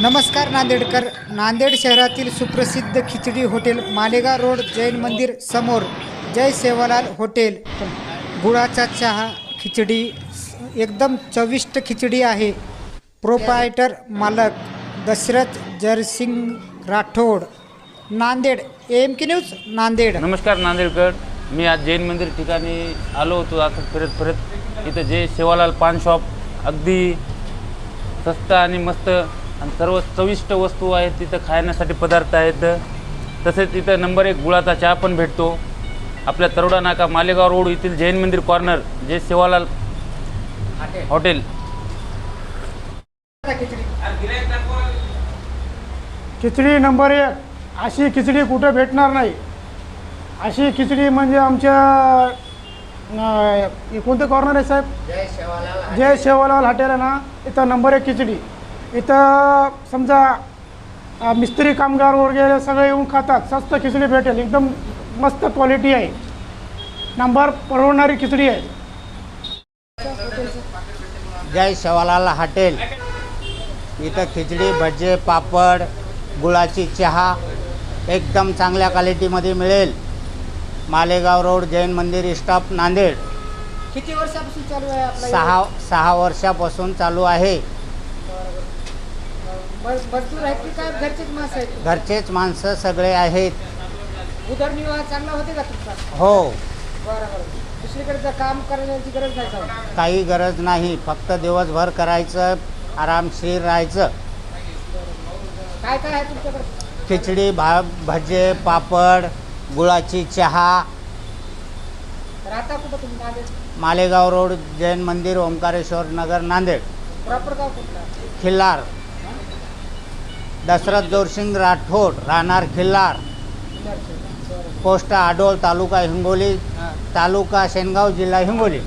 नमस्कार नांदेडकर. नांदेड शहरातील सुप्रसिद्ध खिचडी हॉटेल मालेगाव रोड जैन मंदिर समोर जय सेवालाल हॉटेल. गुळाचा चहा, खिचडी एकदम चविष्ट खिचडी आहे. प्रोप्रायटर मालक दशरथ जयसिंग राठोड. नांदेड. AMK news Nanded. नमस्कार नांदेडकर. मी आज जैन मंदिर ठिकाणी आलो होतो. आता फिरत इथं जय सेवालाल पान शॉप अगदी स्वस्त आणि मस्त आणि सर्व चविष्ट वस्तू आहेत. तिथं खाण्यासाठी पदार्थ आहेत. तसेच इथं नंबर 1 गुळाचा चहा पण भेटतो. आपल्या तरोडा नाका मालेगाव रोड येथील जैन मंदिर कॉर्नर जय सेवालाल हॉटेल. खिचडी नंबर 1. अशी खिचडी कुठे भेटणार नाही. अशी खिचडी म्हणजे आमच्या कोणतं कॉर्नर आहे साहेब? जय सेवालाल हॉटेल आहे ना, इथं नंबर 1 खिचडी. इथं समजा मिस्त्री कामगार वगैरे सगळे येऊन खातात. स्वस्त खिचडी भेटेल. एकदम मस्त क्वालिटी आहे. नंबर परवडणारी खिचडी आहे. जय सेवालाल हॉटेल. इथं खिचडी, भजे, पापड, गुळाची चहा एकदम चांगल्या क्वालिटीमध्ये मिळेल. मालेगाव रोड जैन मंदिर स्टॉप नांदेड. किती वर्षापासून चालू आहे आपला? 6 वर्षापासून चालू आहे. मजदूर आहेत की काय घरचेच माणसं आहेत? घरचेच माणसं सगळे आहेत. उदरनिर्वाह चांगला होते का तुमचा? हो. बरं. दुसरीकडे काम करण्याची गरज नाही का? काही गरज नाही. फक्त दिवसभर करायचं, आरामशीर राहायचं. काय काय आहे तुमच्याकडे? खिचडी, भजे, पापड, गुळाची चहा. राहता कुठं तुम्ही? नांदेड. मालेगाव रोड जैन मंदिर, ओंकारेश्वर नगर, नांदेड. प्रॉपर गाव कुठला? खिल्लार. दशरथ जयसिंग राठोड, राहणार खिल्लार. पोस्ट आडोळ, तालुका हिंगोली, तालुका शेनगाव, जिल्हा हिंगोली.